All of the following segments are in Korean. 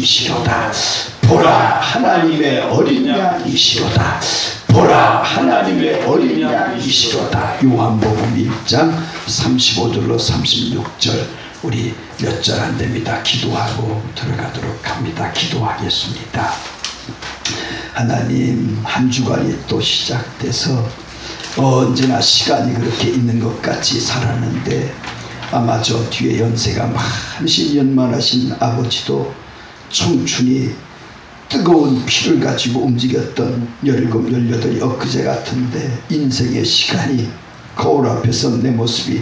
양이시로다. 보라 하나님의 어린 양이시로다. 보라 하나님의 어린 양이시로다. 요한복음 1장 35절로 36절. 우리 몇 절 안 됩니다. 기도하고 들어가도록 합니다. 기도하겠습니다. 하나님, 한 주간이 또 시작돼서 언제나 시간이 그렇게 있는 것 같이 살았는데 아마 저 뒤에 연세가 많으신 연만하신 아버지도 청춘이 뜨거운 피를 가지고 움직였던 17, 18이 엊그제 같은데 인생의 시간이 거울 앞에서 내 모습이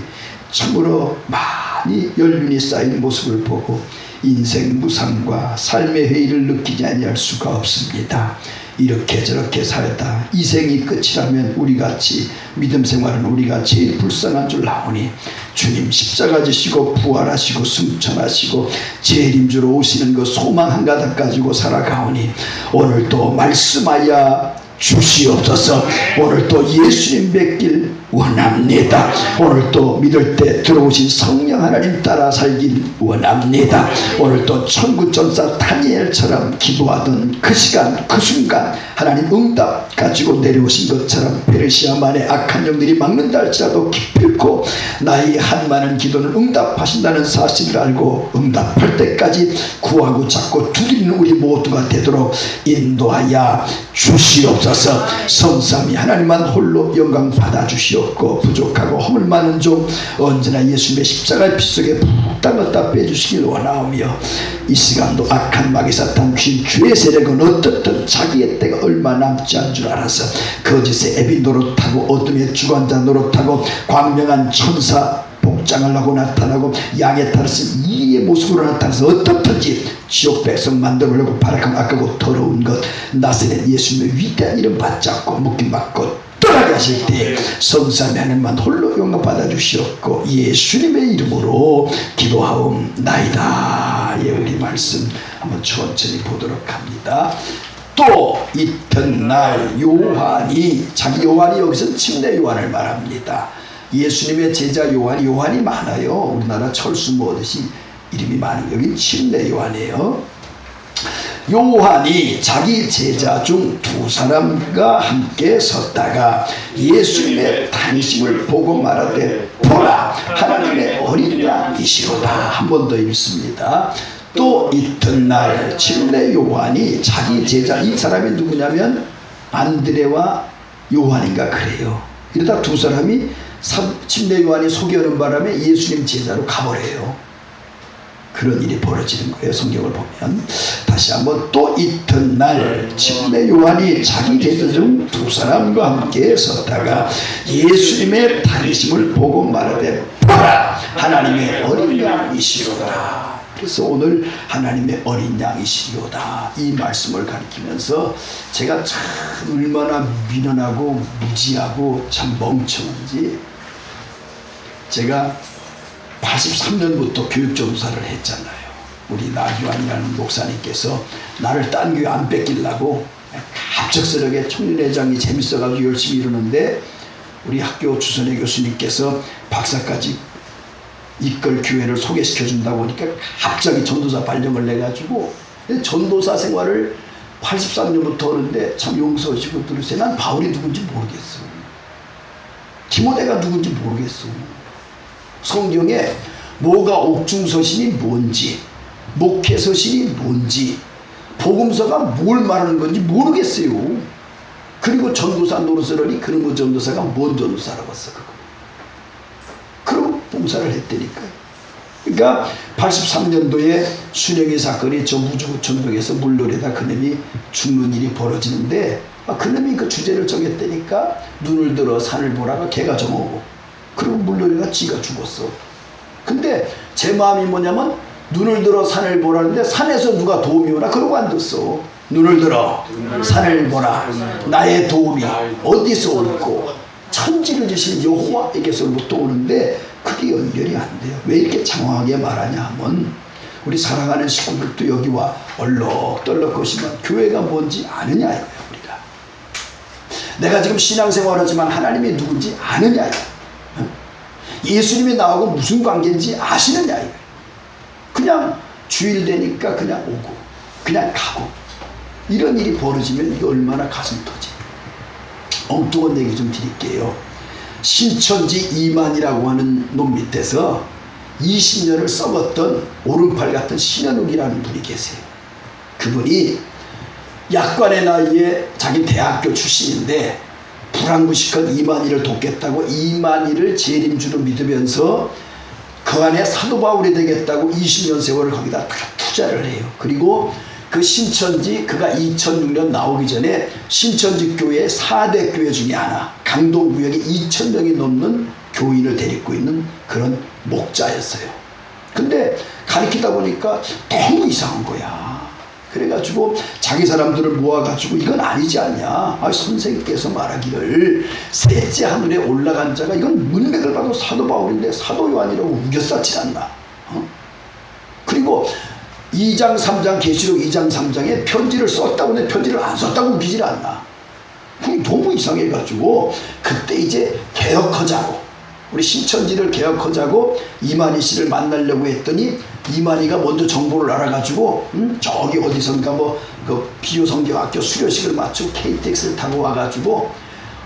참으로 많이 연륜이 쌓인 모습을 보고 인생 무상과 삶의 회의를 느끼지 아니할 수가 없습니다. 이렇게 저렇게 살다 이 생이 끝이라면 우리같이 믿음 생활은 우리가 제일 불쌍한 줄 아오니 주님 십자가 지시고 부활하시고 승천하시고 재림주로 오시는 그 소망 한 가닥 가지고 살아가오니 오늘도 말씀하여 주시옵소서. 오늘도 예수님 뵙길 원합니다. 오늘도 믿을 때 들어오신 성령 하나님 따라 살길 원합니다. 오늘도 천국 전사 다니엘처럼 기도하던 그 시간 그 순간 하나님 응답 가지고 내려오신 것처럼 페르시아만의 악한 영들이 막는다 할지라도 기필코 나의 한 많은 기도는 응답하신다는 사실을 알고 응답할 때까지 구하고 찾고 두드리는 우리 모두가 되도록 인도하여 주시옵소서. 성삼위 하나님만 홀로 영광 받아 주시옵고 부족하고 허물 많은 종 언제나 예수님의 십자가의 피 속에 푹 담았다 빼주시길 원하오며 이 시간도 악한 마귀 사탄 귀신 죄의 세력은 어떻든 자기의 때가 얼마 남지 않은 줄 알아서 거짓의 애비 노릇하고 어둠의 주관자 노릇하고 광명한 천사 복장을 하고 나타나고 양의 탈을 쓴 이의 모습으로 나타나서 어떻든지 지옥 백성 만들어보려고 발악한 악하고 더러운 것 나사렛 예수님의 위대한 이름 받잡고 묶임 받고 떠나게 하실 때 성삼위 하나님만 홀로 영광 받아주시옵고 예수님의 이름으로 기도하옵나이다. 예, 우리 말씀 한번 천천히 보도록 합니다. 또 이튿날 요한이 자기 요한이 여기서 침례 요한을 말합니다. 예수님의 제자 요한이 많아요. 우리나라 철수 모듯이 이름이 많은 여기 침례 요한이에요. 요한이 자기 제자 중 두 사람과 함께 섰다가 예수님의 탄심을 보고 말하되 보라 하나님의 어린 양이시로다. 한 번 더 읽습니다. 또 이튿날 침례 요한이 자기 제자 이 사람이 누구냐면 안드레와 요한인가 그래요. 이러다 두 사람이 침례 요한이 소개하는 바람에 예수님 제자로 가버려요. 그런 일이 벌어지는 거예요. 성경을 보면 다시 한번 또 이튿날 침례 요한이 자기 제자 중 두 사람과 함께 섰다가 예수님의 다니심을 보고 말하되 보라 하나님의 어린 양이시로다. 그래서 오늘 하나님의 어린 양이시로다 이 말씀을 가리키면서 제가 참 얼마나 미련하고 무지하고 참 멍청한지 제가 83년부터 교육전도사를 했잖아요. 우리 나규환이라는 목사님께서 나를 딴 교회 안 뺏기려고 갑작스럽게 청년회장이 재밌어가지고 열심히 이루는데 우리 학교 주선회 교수님께서 박사까지 이끌 교회를 소개시켜준다고 하니까 갑자기 전도사 발령을 내가지고 전도사 생활을 83년부터 하는데 참 용서하시고 들으세요. 난 바울이 누군지 모르겠어. 디모데가 누군지 모르겠어. 성경에 뭐가 옥중서신이 뭔지 목회서신이 뭔지 복음서가 뭘 말하는 건지 모르겠어요. 그리고 전도사 노릇을 하니 그놈의 전도사가 뭔 전도사라고 했어. 그러고 봉사를 했다니까요. 그러니까 83년도에 순영이 사건이 저 우주구천동에서 물놀이다 그놈이 죽는 일이 벌어지는데 그놈이 그 주제를 정했다니까 눈을 들어 산을 보라가 개가 정오고 그리고 물놀이가 지가 죽었어. 근데 제 마음이 뭐냐면 눈을 들어 산을 보라는데 산에서 누가 도움이 오나 그러고 앉았어. 눈을 들어 산을 보라. 나의 도움이 어디서 올고 천지를 지신 여호와에게서부터 오는데 그게 연결이 안 돼요. 왜 이렇게 장황하게 말하냐 하면 우리 사랑하는 식구들도 여기 와 얼럭떨럭 거시면 교회가 뭔지 아느냐 이거예요. 우리가 내가 지금 신앙생활 하지만 하나님이 누군지 아느냐 이거예요. 예수님이 나하고 무슨 관계인지 아시느냐 이거예요. 그냥 주일 되니까 그냥 오고 그냥 가고. 이런 일이 벌어지면 이게 얼마나 가슴 터지. 엉뚱한 얘기 좀 드릴게요. 신천지 이만이라고 하는 놈 밑에서 20년을 썩었던 오른팔 같은 신현욱이라는 분이 계세요. 그분이 약관의 나이에 자기 대학교 출신인데 불황구식한 이만희를 돕겠다고 이만희를 재림주로 믿으면서 그 안에 사도 바울이 되겠다고 20년 세월을 거기다 투자를 해요. 그리고 그 신천지, 그가 2006년 나오기 전에 신천지 교회 4대 교회 중에 하나, 강동구역에 2000명이 넘는 교인을 데리고 있는 그런 목자였어요. 근데 가르치다 보니까 너무 이상한 거야. 그래가지고 자기 사람들을 모아가지고 이건 아니지 않냐. 선생님께서 말하기를 셋째 하늘에 올라간 자가 이건 문맥을 봐도 사도 바울인데 사도 요한이라고 우겨싸지 않나. 그리고 2장 3장 계시록 2장 3장에 편지를 썼다고 내 편지를 안 썼다고 우기질 않나. 그게 너무 이상해가지고 그때 이제 개혁하자고, 우리 신천지를 개혁하자고 이만희 씨를 만나려고 했더니 이만희가 먼저 정보를 알아가지고 저기 어디선가 그 비유성경학교 수료식을 마치고 KTX를 타고 와가지고,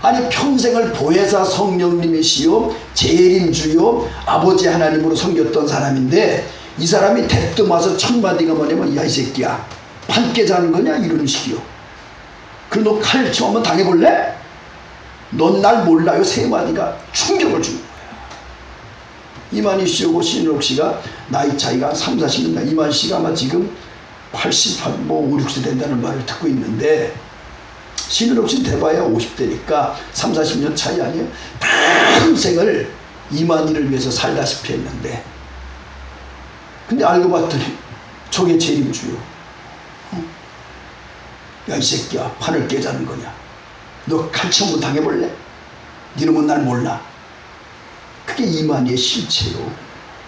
아니 평생을 보혜사 성령님이시요 재림주요 아버지 하나님으로 섬겼던 사람인데 이 사람이 대뜸 와서 첫 마디가 뭐냐면 야 이 새끼야 판 깨자는 거냐 이런 식이요. 그리고 너 칼 치면 당해볼래? 넌 날 몰라요. 세 마디가 충격을 주는 거야. 이만희 씨하고 신은옥 씨가 나이 차이가 한 3, 40년. 이만희 씨가 아마 지금 88, 5, 60세 된다는 말을 듣고 있는데 신은옥 씨는 돼봐야 50대니까 3, 40년 차이 아니에요. 평생을 이만희를 위해서 살다시피 했는데, 근데 알고 봤더니 저게 재림주요. 야 이 새끼야 판을 깨자는 거냐. 너 칼청문 당해볼래? 니놈은 날 몰라. 그게 이만희의 실체요.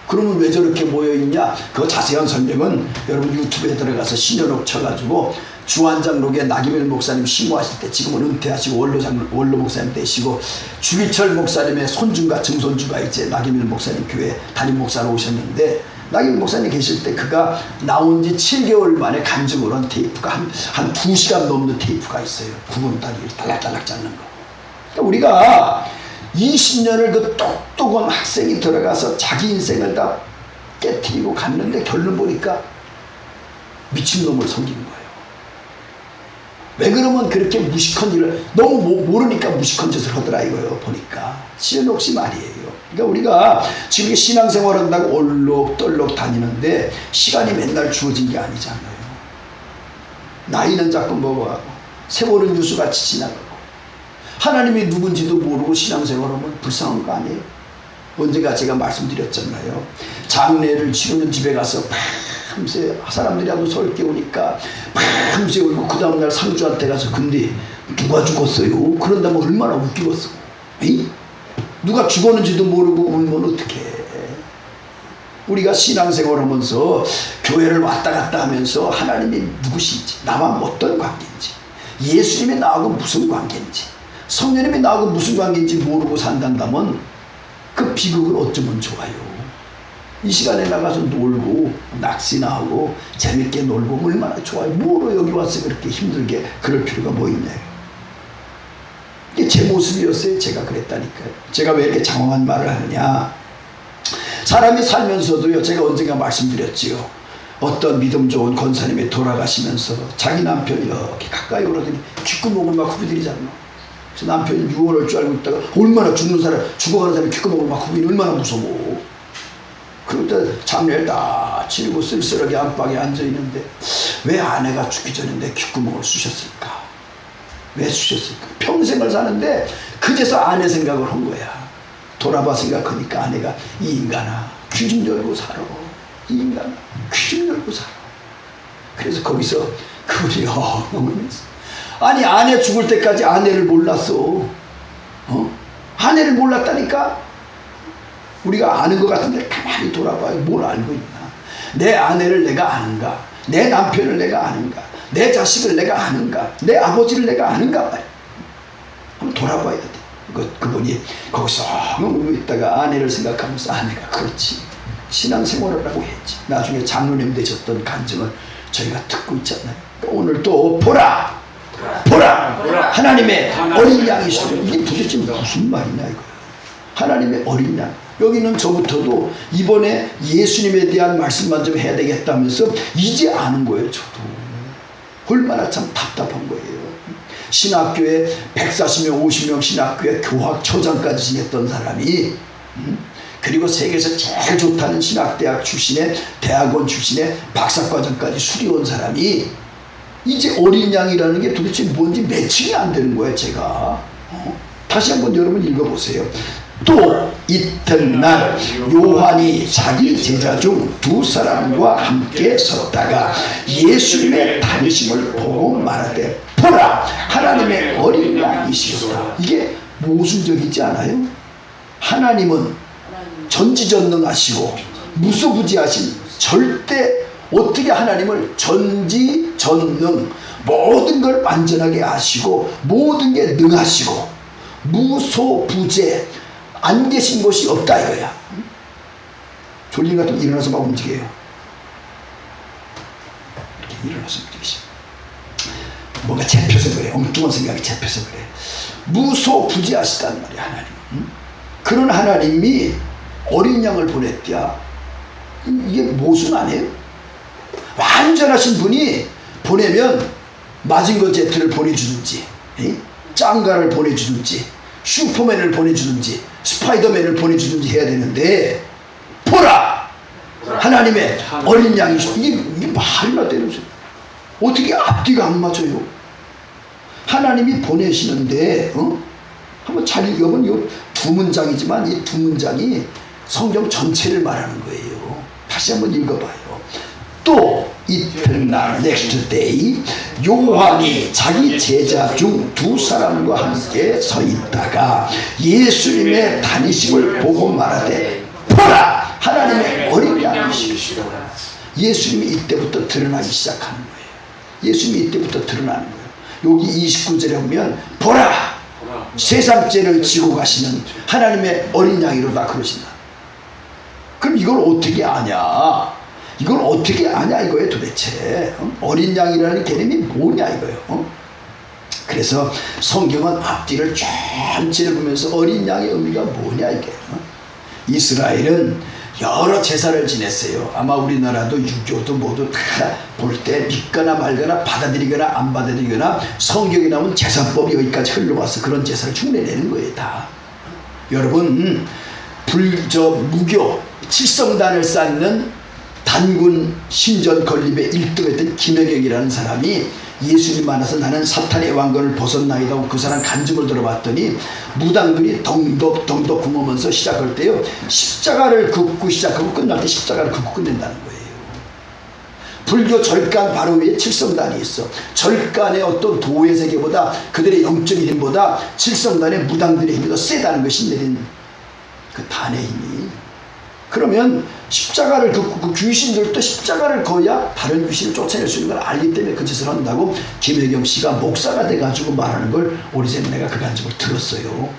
그러면 왜 저렇게 모여있냐. 그 자세한 설명은 여러분 유튜브에 들어가서 신현옥 쳐가지고 주한장로계 나기밀 목사님 심호하실 때, 지금은 은퇴하시고 원로 목사님 되시고 주기철 목사님의 손주가 증손주가 이제 나기밀 목사님 교회 담임 목사로 오셨는데, 나기밀 목사님 계실 때 그가 나온 지 7개월 만에 간증을 한 테이프가 한 2시간 넘는 테이프가 있어요. 구분 다리를 딸락딸락 잡는 거. 그러니까 우리가 20년을 그 똑똑한 학생이 들어가서 자기 인생을 다 깨트리고 갔는데 결론 보니까 미친놈을 섬기는 거예요. 왜 그러면 그렇게 무식한 일을 너무 모르니까 무식한 짓을 하더라 이거예요. 보니까 신은옥 씨 말이에요. 그러니까 우리가 지금 신앙생활 한다고 얼룩덜룩 다니는데 시간이 맨날 주어진 게 아니잖아요. 나이는 자꾸 먹어가고 세월은 유수같이 지나가고 하나님이 누군지도 모르고 신앙생활하면 불쌍한 거 아니에요? 언젠가 제가 말씀드렸잖아요. 장례를 치르는 집에 가서 밤새 사람들이 하도 서울 깨우니까 밤새 울고 그 다음날 상주한테 가서 근데 누가 죽었어요? 그런다면 얼마나 웃기겠어. 에이? 누가 죽었는지도 모르고 울면 어떡해. 우리가 신앙생활 하면서 교회를 왔다 갔다 하면서 하나님이 누구신지, 나와 어떤 관계인지, 예수님이 나하고 무슨 관계인지, 성령님이 나하고 무슨 관계인지 모르고 산단다면 그 비극을 어쩌면 좋아요. 이 시간에 나가서 놀고 낚시나 하고 재밌게 놀고 얼마나 좋아요. 뭐로 여기 와서 그렇게 힘들게 그럴 필요가 뭐 있나요? 이게 제 모습이었어요. 제가 그랬다니까요. 제가 왜 이렇게 장황한 말을 하느냐. 사람이 살면서도요, 제가 언젠가 말씀드렸지요. 어떤 믿음 좋은 권사님이 돌아가시면서 자기 남편이 이렇게 가까이 오더니 귓구멍을 막 후비들이잖아. 그래서 남편이 유언할 줄 알고 있다가 얼마나 죽어가는 사람이 귓구멍을 막 후비니 얼마나 무서워. 그때 장례를 다 치르고 쓸쓸하게 안방에 앉아있는데 왜 아내가 죽기 전에 내 귓구멍을 쑤셨을까? 왜 쑤셨을까? 평생을 사는데 그제서 아내 생각을 한 거야. 돌아봐 생각하니까 아내가 이 인간아 귀 좀 열고 살아. 이 인간아 귀 좀 열고 살아. 그래서 거기서 그분이 엉엉하면서 아니 아내 죽을 때까지 아내를 몰랐어. 아내를 몰랐다니까. 우리가 아는 것 같은데 가만히 돌아봐요. 뭘 알고 있나. 내 아내를 내가 아는가. 내 남편을 내가 아는가. 내 자식을 내가 아는가. 내 아버지를 내가 아는가 말이야. 한번 돌아봐야 돼. 그분이 거기서 울고 있다가 아내를 생각하면서 아내가 그렇지 신앙생활을 하고 했지. 나중에 장로님 되셨던 간증을 저희가 듣고 있잖아요. 오늘 또 보라 하나님의 어린 양이시죠. 이게 도대체 무슨 말이냐 이거예요. 하나님의 어린 양. 여기는 저부터도 이번에 예수님에 대한 말씀만 좀 해야 되겠다면서 이제 아는 거예요. 저도 얼마나 참 답답한 거예요. 신학교에 140명 50명 신학교에 교학처장까지 지냈던 사람이 그리고 세계에서 제일 좋다는 신학대학 출신의 대학원 출신의 박사과정까지 수료온 사람이 이제 어린 양이라는 게 도대체 뭔지 매칭이 안 되는 거예요. 제가 다시 한번 여러분 읽어보세요. 또 이튿날 요한이 자기 제자 중 두 사람과 함께 섰다가 예수님의 다니심을 보고 말하되 보라 하나님의 어린 양이시로다. 이게 모순적이지 않아요? 하나님은 전지전능하시고 무소부지하신 절대 어떻게 하나님을 전지전능 모든 걸 완전하게 아시고 모든 게 능하시고 무소부재 안 계신 곳이 없다 이거야. 졸린 것 같으면 일어나서 막 움직여요. 이렇게 일어나서 움직이시. 뭔가 잡혀서 그래. 엉뚱한 생각이 잡혀서 그래. 무소부재하시단 말이야 하나님. 그런 하나님이 어린 양을 보냈대야. 이게 모순 아니에요? 완전하신 분이 보내면 마징거 제트를 보내주든지 짱가를 보내주든지 슈퍼맨을 보내주든지 스파이더맨을 보내주든지 해야 되는데 보라! 하나님의 어린 양이시오. 이게 말이나 되는 소리. 어떻게 앞뒤가 안 맞아요? 하나님이 보내시는데 한번 잘 읽어보면 이 두 문장이지만 이 두 문장이 성경 전체를 말하는 거예요. 다시 한번 읽어봐요. 또 이튿날 next day 요한이 자기 제자 중 두 사람과 함께 서 있다가 예수님의 다니심을 보고 말하되 보라 하나님의 어린 양이시오. 예수님이 이때부터 드러나기 시작하는 거예요. 예수님이 이때부터 드러나는 거예요. 여기 29절에 보면 보라 세상 죄를 지고 가시는 하나님의 어린 양이로다 그러신다. 그럼 이걸 어떻게 아냐? 이걸 어떻게 아냐 이거예요 도대체. 어린 양이라는 개념이 뭐냐 이거예요. 그래서 성경은 앞뒤를 전체를 보면서 어린 양의 의미가 뭐냐 이게. 이스라엘은 여러 제사를 지냈어요. 아마 우리나라도 유교도 모두 다 볼 때 믿거나 말거나 받아들이거나 안 받아들이거나 성경에 나온 제사법이 여기까지 흘러와서 그런 제사를 흉내내는 거예요 다. 여러분 무교 칠성단을 쌓는 단군 신전 건립에 1등했던 김혜경이라는 사람이 예수님 만나서 나는 사탄의 왕권을 벗었나이다 하고 그 사람 간증을 들어봤더니 무당들이 덩덕 굶으면서 시작할 때요 십자가를 긋고 시작하고 끝날 때 십자가를 긋고 끝낸다는 거예요. 불교 절간 바로 위에 칠성단이 있어. 절간의 어떤 도의 세계보다 그들의 영적인 힘보다 칠성단의 무당들의 힘이 더 세다는 것이 내린 그 단의 힘이. 그러면 십자가를 긋고 그 귀신들도 십자가를 걷어야 다른 귀신을 쫓아낼 수 있는 걸 알기 때문에 그 짓을 한다고 김혜경 씨가 목사가 돼가지고 말하는 걸 오래전에 내가 그 간증을 들었어요.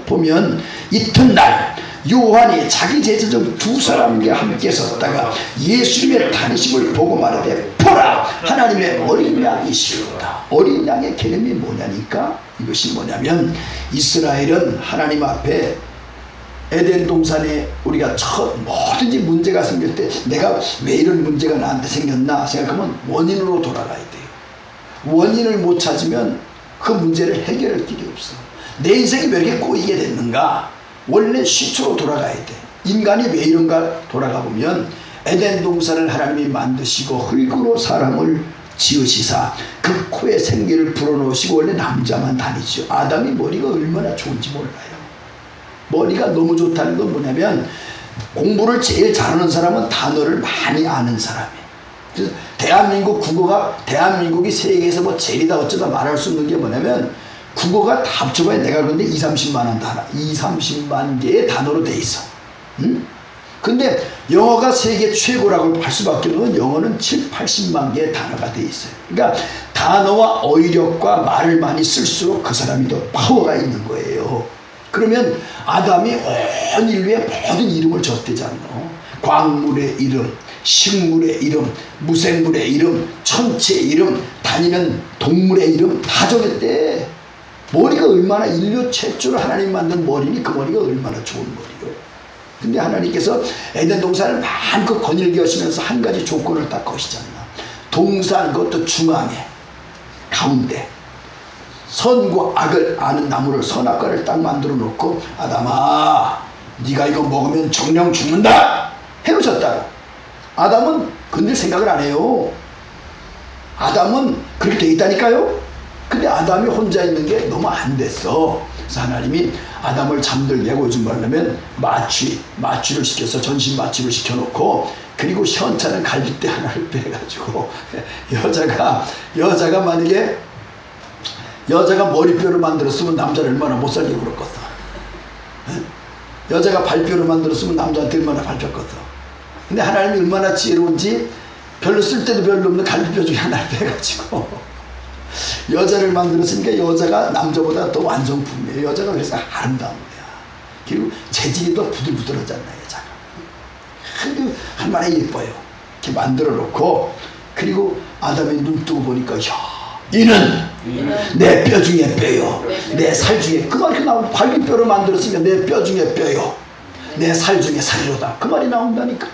보면 이튿날 요한이 자기 제자 중 두 사람과 함께 섰다가 예수님의 다니심을 보고 말하되 보라 하나님의 어린 양이시로다. 어린 양의 개념이 뭐냐니까 이것이 뭐냐면 이스라엘은 하나님 앞에 에덴 동산에 우리가 뭐든지 문제가 생길 때 내가 왜 이런 문제가 나한테 생겼나 생각하면 원인으로 돌아가야 돼요. 원인을 못 찾으면 그 문제를 해결할 길이 없어. 내 인생이 왜 이렇게 꼬이게 됐는가? 원래 시초로 돌아가야 돼. 인간이 왜 이런가 돌아가 보면 에덴 동산을 하나님이 만드시고 흙으로 사람을 지으시사 그 코에 생기를 불어넣으시고 원래 남자만 다니죠. 아담이 머리가 얼마나 좋은지 몰라요. 머리가 너무 좋다는 건 뭐냐면 공부를 제일 잘하는 사람은 단어를 많이 아는 사람이에요. 그래서 대한민국이 세계에서 뭐 제일이다 어쩌다 말할 수 있는 게 뭐냐면 국어가 다 합쳐봐야 내가 그런데 30만 개의 단어로 돼 있어. 근데 영어가 세계 최고라고 할 수밖에 없는 영어는 80만 개의 단어가 돼 있어요. 그러니까 단어와 어휘력과 말을 많이 쓸수록 그 사람이 더 파워가 있는 거예요. 그러면 아담이 온 인류의 모든 이름을 줬대잖아. 광물의 이름, 식물의 이름, 무생물의 이름, 천체의 이름, 다니는 동물의 이름 다 적였대. 머리가 얼마나 인류 최초로 하나님 만든 머리니 그 머리가 얼마나 좋은 머리요. 근데 하나님께서 에덴 동산을 마음껏 거닐게 하시면서 한 가지 조건을 딱 거시잖아. 동산 그것도 중앙에 가운데 선과 악을 아는 나무를 선악과를 딱 만들어 놓고 아담아 네가 이거 먹으면 정령 죽는다 해놓으셨다. 아담은 근데 생각을 안 해요. 아담은 그렇게 돼 있다니까요. 근데 아담이 혼자 있는 게 너무 안 됐어. 그래서 하나님이 아담을 잠들게 하고 요즘 말하면 마취를 시켜서 전신 마취를 시켜놓고 그리고 시원찮은 갈빗대 하나를 빼가지고 여자가 만약에 여자가 머리뼈를 만들었으면 남자를 얼마나 못 살게 굴었겠어. 여자가 발뼈를 만들었으면 남자한테 얼마나 밟혔겠어. 근데 하나님이 얼마나 지혜로운지 별로 쓸데도 별로 없는 갈비뼈 중에 하나를 빼가지고 여자를 만들었으니까 여자가 남자보다 더 완성품이에요. 여자가 그래서 아름다운 거야. 그리고 재질이 더 부들부들하잖아 여자가. 근데 얼마나 예뻐요. 이렇게 만들어 놓고 그리고 아담이 눈 뜨고 보니까 이는 내 뼈 중에 뼈요. 내 살 중에 그 말이 나오고 갈비뼈로 만들었으니까 내 뼈 중에 뼈요. 내 살 중에 살이로다. 그 말이 나온다니까.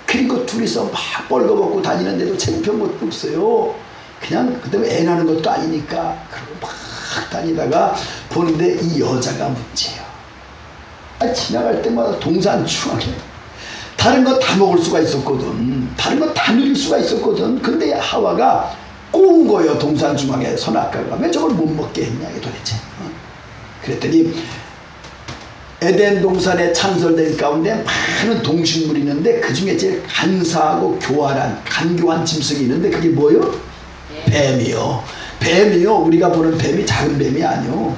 그리고 둘이서 막 벌거벗고 다니는데도 창피한 것도 없어요. 그냥 그 때문에 애 낳는 것도 아니니까 그러고 막 다니다가 보는데 이 여자가 문제야. 지나갈 때마다 동산 중앙에 다른 거 다 먹을 수가 있었거든. 다른 거 다 누릴 수가 있었거든. 근데 하와가 꼬운 거예요. 동산 중앙에 선악과가. 왜 저걸 못 먹게 했냐 도대체. 그랬더니 에덴 동산에 창설된 가운데 많은 동식물이 있는데 그 중에 제일 간사하고 간교한 짐승이 있는데 그게 뭐요? 뱀이요. 뱀이요. 우리가 보는 뱀이 작은 뱀이 아니요.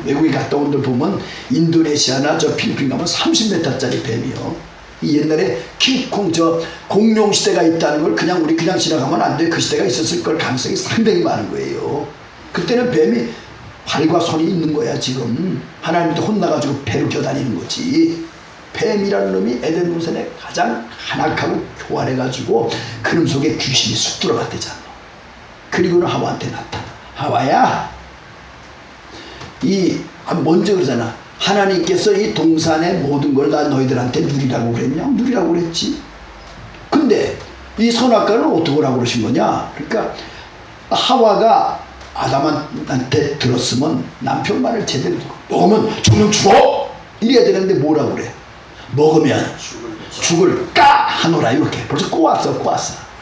외국에 갔다 온 들 보면 인도네시아나 저 필리핀 가면 30m짜리 뱀이요. 이 옛날에 킹콩 저 공룡 시대가 있다는 걸 우리 그냥 지나가면 안 돼. 그 시대가 있었을 걸 가능성이 상당히 많은 거예요. 그때는 뱀이 발과 손이 있는 거야. 지금 하나님도 혼나가지고 배를 껴다니는 거지. 뱀이라는 놈이 에덴 동산에 가장 한악하고 교활해가지고 그놈 속에 귀신이 쑥 들어갔대잖아. 그리고는 하와한테 나타나. 하와야, 먼저 그러잖아. 하나님께서 이 동산의 모든 걸 다 너희들한테 누리라고 그랬냐? 누리라고 그랬지. 근데 이 선악과는 어떻게 하라고 그러신 거냐? 그러니까 하와가 아담한테 들었으면 남편 말을 제대로 듣고 먹으면 정령 죽어! 이래야 되는데 뭐라고 그래? 먹으면 죽을 까 하노라. 이렇게 벌써 꼬았어.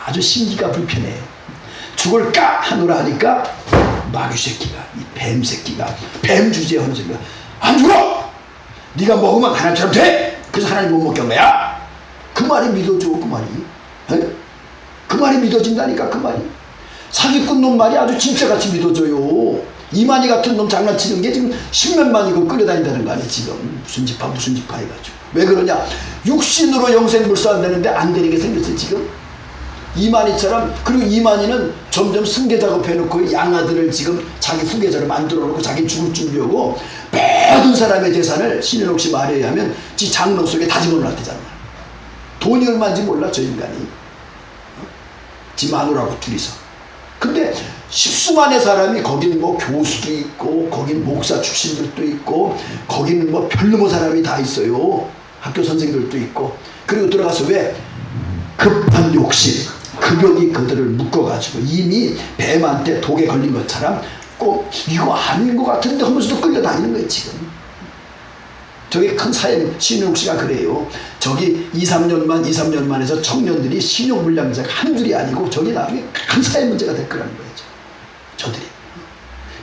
아주 심기가 불편해요. 죽을 까 하노라 하니까 마귀 새끼가, 이 뱀 새끼가 뱀 주제에 하는 소리가 안 죽어! 네가 먹으면 하나님처럼 돼! 그래서 하나님 못 먹게 한 거야. 그 말이 믿어져. 그 말이 그 말이 믿어진다니까. 그 말이 사기꾼 놈 말이 아주 진짜같이 믿어져요. 이만희 같은 놈 장난치는 게 지금 10몇만이고 끌어다닌다는 거 아니야. 지금 무슨 집화 해가지고. 왜 그러냐? 육신으로 영생불사 되는데 안 되게 생겼어 지금. 이만희처럼. 그리고 이만희는 점점 승계 작업해놓고 양아들을 지금 자기 후계자로 만들어놓고 자기 죽을 준비하고 모든 사람의 재산을 신현옥 씨 말에 의하면 지 장롱 속에 다 집어넣었대잖아. 돈이 얼마인지 몰라 저 인간이. 지 마누라고 둘이서. 근데 십수만의 사람이 거긴 뭐 교수도 있고 거긴 목사 출신들도 있고 거긴 뭐 별놈의 사람이 다 있어요. 학교 선생들도 있고. 그리고 들어가서 왜 급한 욕심 급욕이 그들을 묶어가지고 이미 뱀한테 독에 걸린 것처럼 꼭 이거 아닌 것 같은데 하면서도 끌려다니는 거예요 지금. 저기 큰 사회 신용 씨가 그래요. 저기 2~3년만 해서 청년들이 신용 불량자가 한둘이 아니고 저기 나중에 큰 사회 문제가 될 거라는 거예요. 저들이.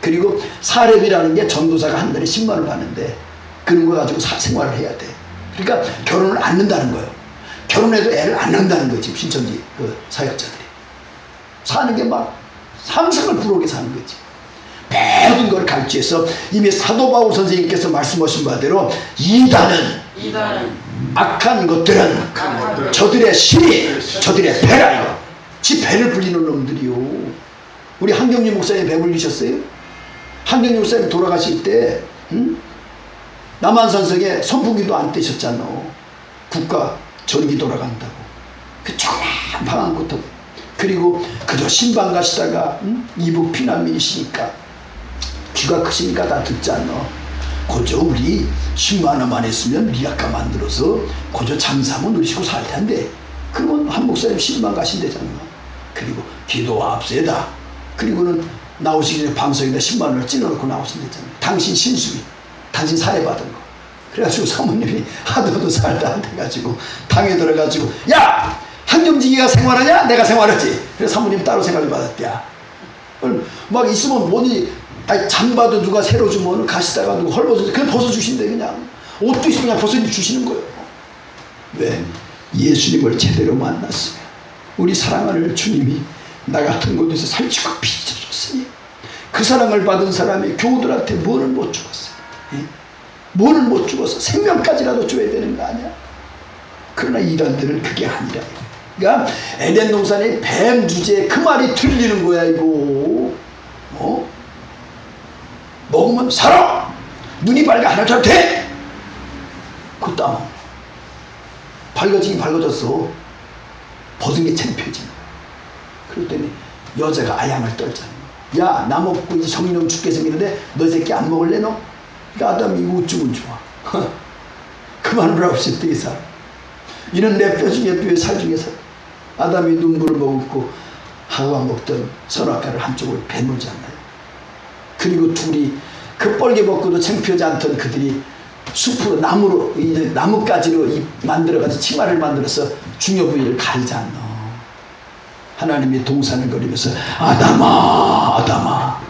그리고 사례비라는 게 전도사가 한 달에 10만 원 받는데 그런 거 가지고 생활을 해야 돼. 그러니까 결혼을 안 한다는 거예요. 결혼해도 애를 안 낳는다는 거지. 신천지 그 사역자들이 사는 게 막 상상을 불허하게 사는 거지. 모든 걸 갈취해서 이미 사도 바울 선생님께서 말씀하신 바대로 이단은 악한 것들은 저들의 신이 저들의 배라. 이거 지 배를 불리는 놈들이요. 우리 한경림 목사님 배 불리셨어요? 한경림 목사님 돌아가실 때 남한산성에 선풍기도 안 떼셨잖아. 국가 전기 돌아간다고. 그 조그만 방 한 곳. 그리고 그저 신방 가시다가 이북 피난민이시니까 귀가 크시니까 다 듣지 않노. 그저 우리 10만 원만 했으면 미약가 만들어서 그저 장사하면 누리시고 살 텐데 그러면 한 목사님 10만 가신대잖아. 그리고 기도와 앞세다. 그리고는 나오시기 전에 방송에다 10만 원을 찔러놓고 나오신대잖아. 당신 신수비, 당신 사례받은 거. 그래가지고 사모님이 하도도 살다 안 돼가지고 당에 들어가지고 야! 한경지기가 생활하냐? 내가 생활하지. 그래서 사모님 따로 생활을 받았대야. 막 있으면 뭐니 아니 잠바도 누가 새로 주면 가시다가 누가 헐벗어서 그냥 벗어주신대. 그냥 옷도 있으면 그냥 벗어주시는 거예요. 왜? 예수님을 제대로 만났으면 우리 사랑하는 주님이 나 같은 곳에서 살찌고 빚어줬으니 그 사랑을 받은 사람이 교우들한테 뭐를 못 주었어요. 뭐를 못 주어서 생명까지라도 줘야 되는 거 아니야? 그러나 이란들은 그게 아니라. 그러니까 에덴 동산의 뱀 주제에 그 말이 들리는 거야 이거. 먹으면 살아. 눈이 밝아 하나처럼 돼. 그 땀 밝아지긴 밝아졌어. 벗은 게 창피해진 거야. 그랬더니 여자가 아양을 떨잖아. 야, 나 먹고 이제 정신없이 죽게 생기는데 너 새끼 안 먹을래 너? 그러니까 아담이 어쩌면 좋아. 그만을 없이 어떻게 살아. 이런 내 뼈 중에 뼈의 살 중에서 아담이 눈물을 먹었고 하와 먹던 선악과를 한쪽을 베물지 않나요? 그리고 둘이 그 뻘개 벗고도 창피하지 않던 그들이 숲으로 나무로 나뭇가지로 만들어가지고 치마를 만들어서 중요 부위를 가리지 않나. 하나님이 동산을 거리면서 아담아 아담아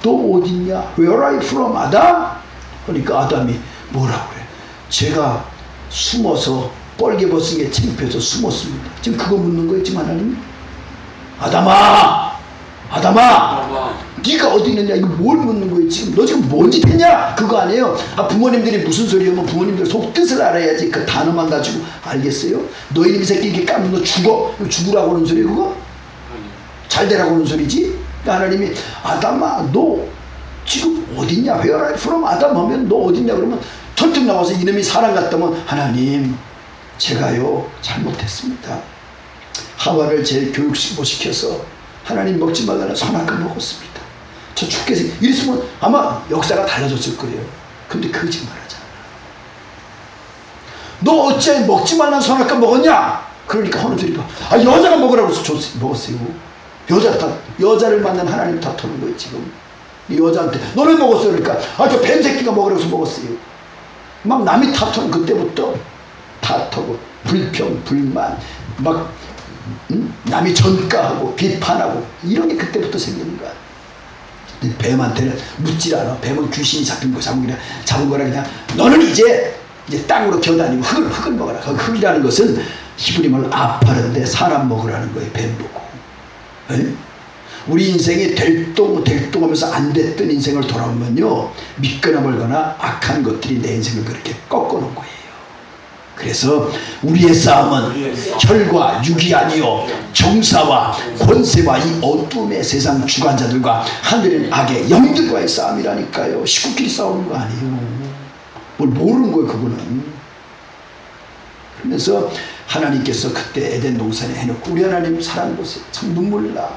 너 어딨냐? Where are you from? 아담? 그러니까 아담이 뭐라고 그래? 제가 숨어서 뻘개 벗은 게 창피해서 숨었습니다. 지금 그거 묻는 거예요 지금 하나님이. 아담아 아담아 네가 어디 있느냐. 이거 뭘 묻는 거예요 지금. 너 지금 뭔 짓 했냐 그거 아니에요. 부모님들이 무슨 소리하면 부모님들 속뜻을 알아야지. 그 단어만 가지고 알겠어요? 너희 이 새끼 이렇게 까면 너 죽어. 죽으라고 하는 소리 그거? 잘 되라고 하는 소리지. 그러니까 하나님이 아담아 너 지금 어딨냐? Where are you from? 아담 하면 너 어딨냐 그러면 털떡 나와서 이놈이 사람 같다면 하나님 제가요 잘못했습니다. 하와를 제 교육시키고 시켜서 하나님 먹지 말라는 선악과 먹었습니다. 저 죽게 이랬으면 아마 역사가 달라졌을 거예요. 근데 거짓말하잖아. 너 어째 먹지 말라는 선악과 먹었냐? 그러니까 하는 소리 봐. 여자가 먹으라고 해서 먹었어요. 여자를 만난 하나님 다투는 거예요 지금. 이 여자한테 너는 먹었어. 그러니까 저 뱀새끼가 먹으라고 해서 먹었어요. 막 남이 다투는 그때부터 다투고 불평 불만 막 남이 전가하고 비판하고 이런 게 그때부터 생기는 거야. 뱀한테는 묻질 않아. 뱀은 귀신이 잡힌 거 잡은 거라 그냥 너는 이제 땅으로 기어다니고 흙을 먹어라. 흙이라는 것은 히브리말로 아파른데 사람 먹으라는 거예요. 뱀 보고. 에? 우리 인생이 될동하면서 안 됐던 인생을 돌아오면요 믿거나 말거나 악한 것들이 내 인생을 그렇게 꺾어놓은 거예요. 그래서 우리의 싸움은 혈과 육이 아니요 정사와 권세와 이 어둠의 세상 주관자들과 하늘의 악의 영들과의 싸움이라니까요. 식구끼리 싸우는 거 아니에요. 뭘 모르는 거예요 그거는. 그러면서 하나님께서 그때 에덴 동산에 해놓고 우리 하나님 사랑 보세요. 참 눈물 나.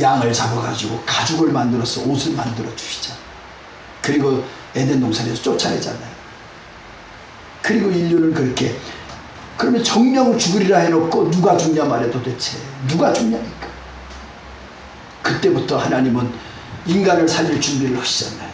양을 잡아가지고 가죽을 만들어서 옷을 만들어 주시잖아요. 그리고 에덴 동산에서 쫓아내잖아요. 그리고 인류는 그렇게 그러면 정령 죽으리라 해놓고 누가 죽냐 말이야. 도대체 누가 죽냐니까. 그때부터 하나님은 인간을 살릴 준비를 하시잖아요.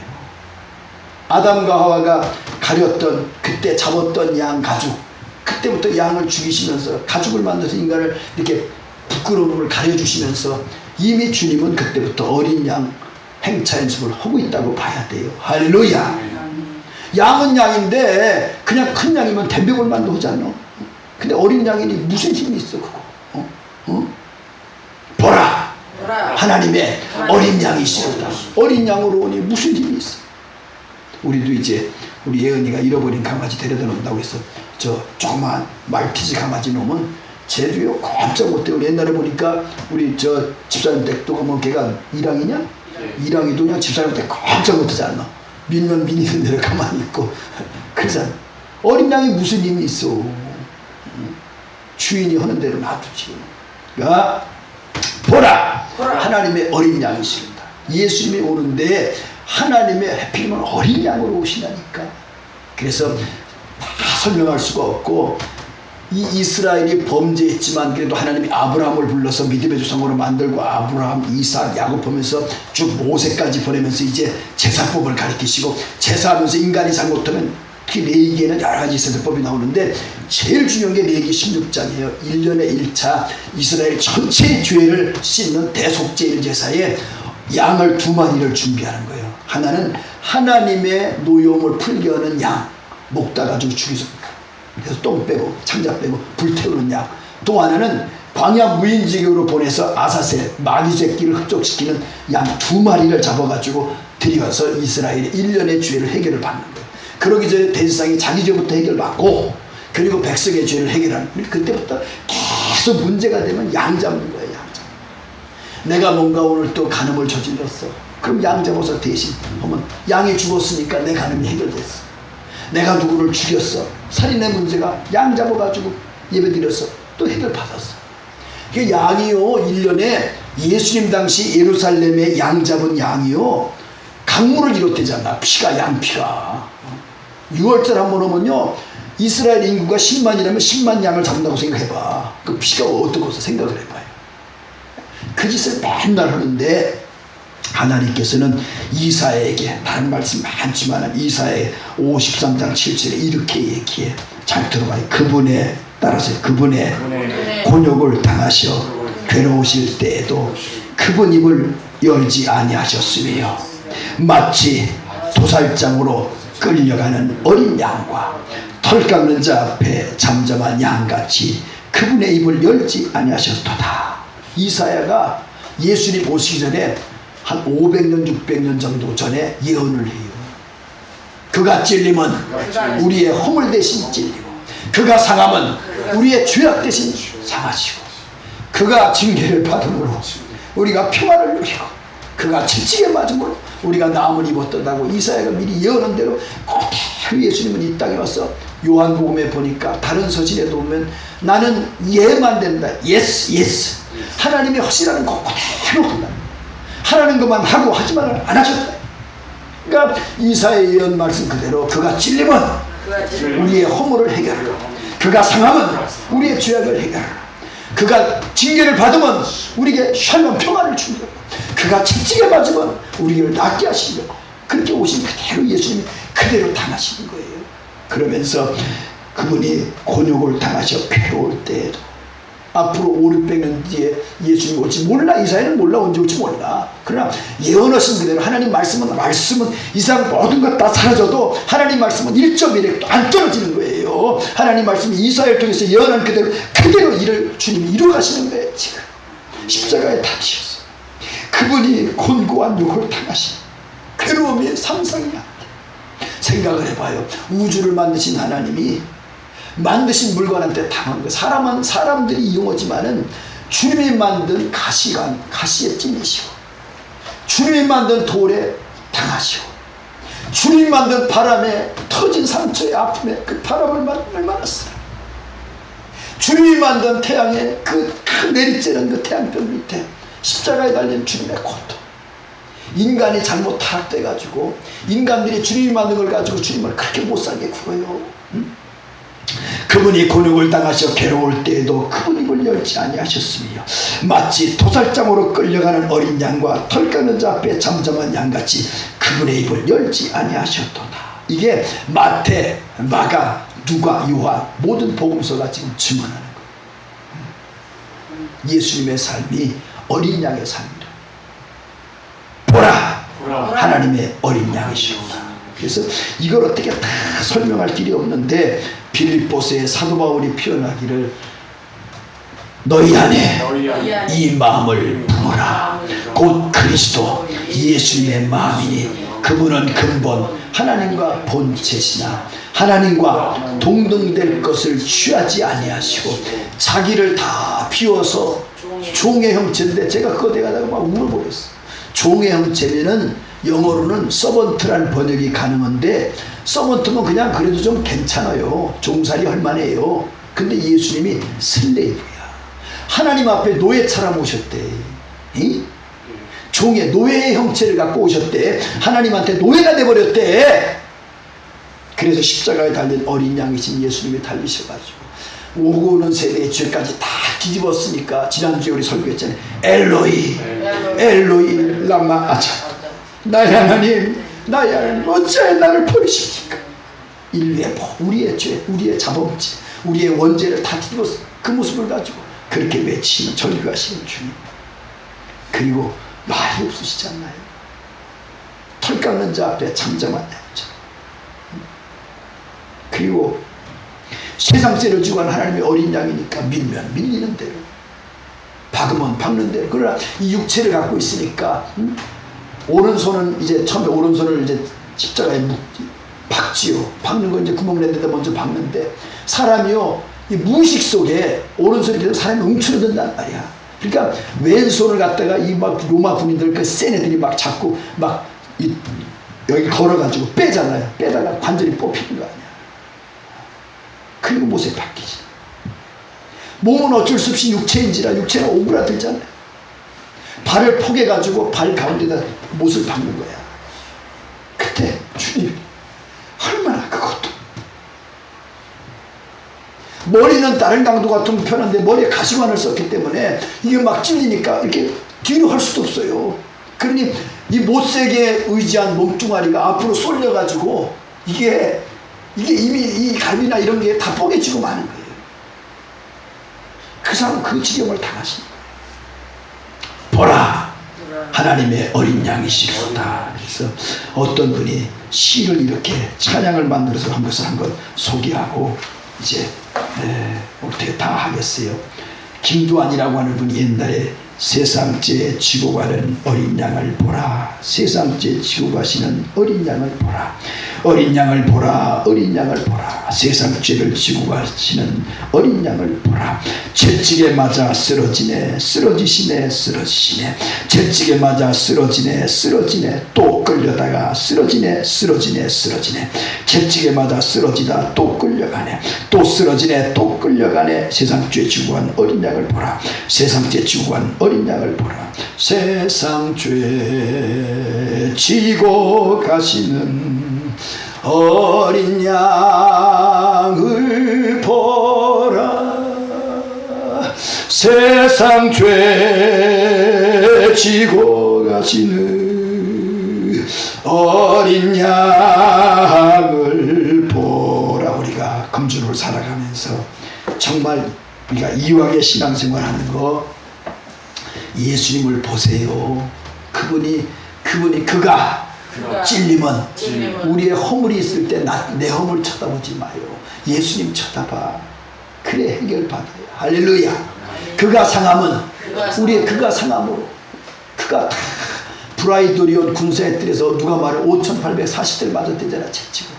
아담과 하와가 가렸던 그때 잡았던 양 가죽, 그때부터 양을 죽이시면서 가죽을 만들어서 인간을 이렇게 부끄러움을 가려주시면서 이미 주님은 그때부터 어린 양 행차 연습을 하고 있다고 봐야 돼요. 할렐루야. 양은 양인데 그냥 큰 양이면 댐벼볼만도 하잖아. 근데 어린 양이니 무슨 힘이 있어 그거. 보라 하나님의 어린 양이시로다. 어린 양으로 오니 무슨 힘이 있어. 우리도 이제 우리 예은이가 잃어버린 강아지 데려다 놓는다고 해서 저 조그만 말티즈 강아지 놈은 쟤도요 깜짝 못해요. 옛날에 보니까 우리 저 집사님 댁도 가면 걔가 이랑이냐? 이랑이도 그냥 집사님 댁 깜짝 못하지 않나. 밀면 밀리는 대로 가만히 있고 그러잖아. 어린 양이 무슨 힘이 있어. 주인이 하는 대로 놔두지. 그러니까 보라, 하나님의 어린 양이십니다. 예수님이 오는데 하나님의 해필이면 어린 양으로 오시다니까. 그래서 다 설명할 수가 없고, 이 이스라엘이 범죄했지만 그래도 하나님이 아브라함을 불러서 믿음의 조상으로 만들고 아브라함, 이삭, 야곱 하면서 쭉 모세까지 보내면서 이제 제사법을 가르치시고, 제사하면서 인간이 잘못하면 특히 레위기에는 여러 가지 제사법이 나오는데 제일 중요한 게 레위기 16장이에요. 1년에 1차 이스라엘 전체의 죄를 씻는 대속죄일 제사에 양을 2마리를 준비하는 거예요. 하나는 하나님의 노여움을 풀게 하는 양, 목다 가지고 죽이서, 그래서 똥 빼고 창자 빼고 불태우는 양. 또 하나는 광야 무인지경으로 보내서 아사셀 마귀 새끼를 흡족시키는 양 2마리를 잡아가지고 들여서 이스라엘의 1년의 죄를 해결을 받는 거예요. 그러기 전에 대제사장이 자기 죄부터 해결받고, 그리고 백성의 죄를 해결하는. 그때부터 계속 문제가 되면 양 잡는 거예요. 양 잡는. 내가 뭔가 오늘 또 간음을 저질렀어. 그럼 양 잡아서 대신 하면 양이 죽었으니까 내 간음이 해결됐어. 내가 누구를 죽였어. 살인의 문제가 양 잡아가지고 예배드려서 또 해결받았어. 그 양이요, 1년에 예수님 당시 예루살렘에 양 잡은 양이요, 강물을 이뤘대잖아. 피가, 양피가. 6월달 한번 오면요, 이스라엘 인구가 10만이라면 10만 양을 잡는다고 생각해봐. 그 피가 어떻게 생각을 해봐요. 그 짓을 맨날 하는데 하나님께서는 이사야에게, 다른 말씀 많지만 이사야 53장 7절에 이렇게 얘기해. 잘 들어봐요. 그분에 따라서 그분의 곤욕을 당하셔 괴로우실 때에도 그분 입을 열지 아니하셨으며, 마치 도살장으로 끌려가는 어린 양과 털 깎는 자 앞에 잠잠한 양같이 그분의 입을 열지 아니하셨도다. 이사야가 예수님 오시기 전에 한 500년 600년 정도 전에 예언을 해요. 그가 찔림은 우리의 허물 대신 찔리고, 그가 상함은 우리의 죄악 대신 상하시고, 그가 징계를 받음으로 우리가 평안을 누리고, 그가 채찍에 맞음으로 우리가 나음을 입었다고 이사야가 미리 예언한 대로 그대로 예수님은 이 땅에 와서, 요한복음에 보니까 다른 서신에도 보면 나는 예만 된다. 예스 하나님이 하시라는 거 그대로 한다. 하라는 것만 하고 하지만 안 하셨다. 그러니까 이사야의 예언 말씀 그대로 그가 찔림은 우리의 허물을 해결하라. 그가 상함은 우리의 죄악을 해결하라. 그가 징계를 받으면 우리에게 샬롬 평안을 주려고, 그가 채찍에 맞으면 우리를 낫게 하시려고, 그렇게 오신 그대로 예수님이 그대로 당하시는 거예요. 그러면서 그분이 곤욕을 당하셔 괴로울 때에도, 앞으로 5, 600년 뒤에 예수님이 올지 몰라. 이사야는 몰라. 언제 올지 몰라. 그러나 예언하신 그대로 하나님 말씀은 이 세상 모든 것 다 사라져도 하나님 말씀은 1.1핵도 안 떨어지는 거예요. 하나님 말씀이 이사야를 통해서 예언한 그대로 일을 주님이 이루어가시는 거예요. 지금 십자가에 달리셨어요. 그분이 곤고한 욕을 당하신 괴로움이 상상이 안 돼. 생각을 해봐요. 우주를 만드신 하나님이 만드신 물건한테 당한 거. 사람은 사람들이 이용하지만은 주님이 만든 가시에 찔리시고, 주님이 만든 돌에 당하시고, 주님이 만든 바람에 터진 상처의 아픔에 그 바람을 얼마나 쓰라. 주님이 만든 태양에 그 내리쬐는 그 태양별 밑에 십자가에 달린 주님의 고통. 인간이 잘못 타락돼가지고 인간들이 주님이 만든 걸 가지고 주님을 그렇게 못살게 굴어요. 그분이 곤욕을 당하셔 괴로울 때에도 그분 입을 열지 아니하셨으며, 마치 도살장으로 끌려가는 어린 양과 털 깎는 자 앞에 잠잠한 양같이 그분의 입을 열지 아니하셨도다. 이게 마태, 마가, 누가, 요한 모든 복음서가 지금 증언하는 거예요. 예수님의 삶이 어린 양의 삶이다. 보라, 하나님의 어린 양이시구나. 그래서 이걸 어떻게 다 설명할 길이 없는데, 빌립보서의 사도 바울이 표현하기를 너희 안에 이 마음을 품어라. 곧 그리스도 예수님의 마음이니 그분은 근본 하나님과 본체시나 하나님과 동등될 것을 취하지 아니하시고 자기를 다 비워서 종의 형체인데, 제가 그거 내가 막 울어버렸어. 종의 형체면은 영어로는 서번트라는 번역이 가능한데, 서번트면 그냥 그래도 좀 괜찮아요. 종살이 할 만해요. 근데 예수님이 슬레이브야. 하나님 앞에 노예처럼 오셨대. 이? 종의 노예의 형체를 갖고 오셨대. 하나님한테 노예가 돼버렸대. 그래서 십자가에 달린 어린 양이신 예수님이 달리셔가지고 오고 오는 세대의 죄까지 다 뒤집었으니까 지난주에 우리 설교했잖아요. 엘로이 엘로이 라마 아자, 나의 하나님 나의 하나님 어찌하여 나를 버리십니까. 인류의 우리의 죄, 우리의 자범죄, 우리의 원죄를 다 뒤집어서 그 모습을 가지고 그렇게 외치는 절규하시는 주님. 그리고 말이 없으시지 않나요? 털 깎는 자 앞에 잠잠한 남자. 그리고 세상 죄를 지고 한 하나님의 어린 양이니까 밀면 밀리는 대로, 박으면 박는 대로. 그러나 이 육체를 갖고 있으니까 오른손은 이제 처음에 오른손을 이제 십자가에 박지요. 박는 건 이제 구멍 낸 데다 먼저 박는데, 사람이요 이 무의식 속에 오른손이 계속 사람이 움츠러든단 말이야. 그러니까 왼손을 갖다가 이 막 로마 군인들 그 센 애들이 막 잡고 막 여기 걸어가지고 빼잖아요. 빼다가 관절이 뽑히는 거 아니야. 그리고 못에 바뀌지. 몸은 어쩔 수 없이 육체인지라 육체가 오그라들잖아요. 발을 포개가지고 발 가운데다 못을 박는 거야. 그때 주님이 얼마나 그것도, 머리는 다른 강도 같으면 편한데 머리에 가시관을 썼기 때문에 이게 막 찔리니까 이렇게 뒤로 할 수도 없어요. 그러니 이 못세게 의지한 몸뚱아리가 앞으로 쏠려가지고 이게 이미 이 갈비나 이런 게 다 뽀개지고 마는 거예요. 그 사람 그 지경을 당하신 거예요. 보라 하나님의 어린 양이시로다. 그래서 어떤 분이 시를 이렇게 찬양을 만들어서 한 것을 한번 소개하고 이제 어떻게 다 하겠어요. 김두한이라고 하는 분이 옛날에 세상죄 지고 가는 어린 양을 보라, 세상죄 지고 가시는 어린 양을 보라, 어린 양을 보라, 어린 양을 보라, 세상죄를 지고 가시는 어린 양을 보라. 채찍에 맞아 쓰러지네, 쓰러지시네, 쓰러지시네, 채찍에 맞아 쓰러지네, 쓰러지네, 또 끌려다가 쓰러지네, 쓰러지네, 쓰러지네, 채찍에 맞아 쓰러지다 또 끌려가네, 또 쓰러지네, 또 끌려가네. 세상죄 지고 간 어린 양을 보라, 세상죄 지고 간 어린 양을 보라. 세상 죄 지고 가시는 어린 양을 보라, 세상 죄 지고 가시는 어린 양을 보라. 우리가 금주를 살아가면서 정말 우리가 이왕의 신앙생활하는 거, 예수님을 보세요. 그가 찔리면 우리의 허물이 있을 때 내 허물 쳐다보지 마요. 예수님 쳐다봐. 그래 해결받아요. 할렐루야. 그가 상함은 우리의 그가 상함으로, 그가 브라이도리온 군사의 뜰에서 누가 말해 5840대를 맞았대잖아. 채찍으로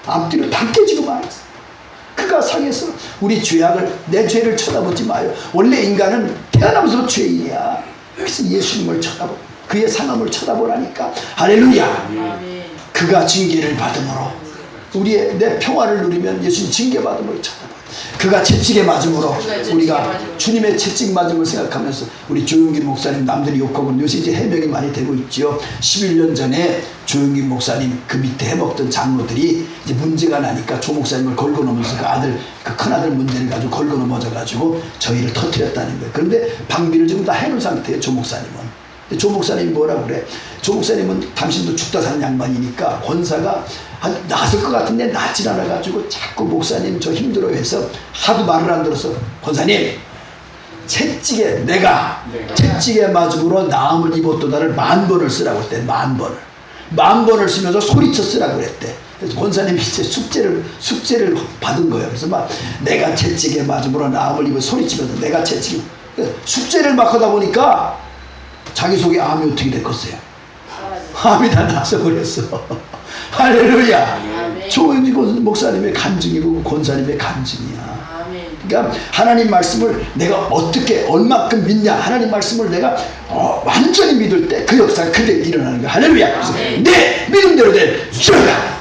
앞뒤로 다 깨지고 말았어. 그가 상해서 우리 죄악을, 내 죄를 쳐다보지 마요. 원래 인간은 태어나면서 죄인이야. 그래서 예수님을 쳐다보고 그의 상함을 쳐다보라니까. 할렐루야. 그가 징계를 받음으로 우리의 내 평화를 누리면 예수님 징계 받음으로 쳐다봐. 그가 채찍에 맞음으로 우리가 주님의 채찍 맞음을 생각하면서, 우리 조용길 목사님 남들이 욕하고 요새 이제 해명이 많이 되고 있죠. 11년 전에 조용길 목사님 그 밑에 해먹던 장로들이 이제 문제가 나니까 조 목사님을 걸고 넘어서 그 큰아들 문제를 가지고 걸고 넘어져 가지고 저희를 터뜨렸다는 거예요. 그런데 방비를 지금 다 해놓은 상태예요. 조 목사님은. 조 목사님이 뭐라 그래? 조 목사님은 당신도 죽다 사는 양반이니까 권사가 나설 것 같은데 낫질 않아 가지고 자꾸 목사님 저 힘들어해서 하도 말을 안 들어서, 권사님 채찍에 채찍에 맞음으로 나음을 입었도다를 10,000번을 쓰라고 했대. 10,000번을 쓰면서 소리쳐 쓰라고 그랬대. 그래서 권사님이 이제 숙제를 받은 거예요. 그래서 막 내가 채찍에 맞음으로 나음을 입어 소리치면서 내가 채찍이, 숙제를 막 하다 보니까 자기 속에 암이 어떻게 됐겠어요? 암이 다 나서 그랬어. 할렐루야. 조용히 목사님의 간증이고 권사님의 간증이야. 그러니까 하나님 말씀을 내가 어떻게 얼마큼 믿냐, 하나님 말씀을 내가 완전히 믿을 때 그 역사가 그대로 일어나는 거야. 할렐루야. 그래서 내 믿음대로 될 주라.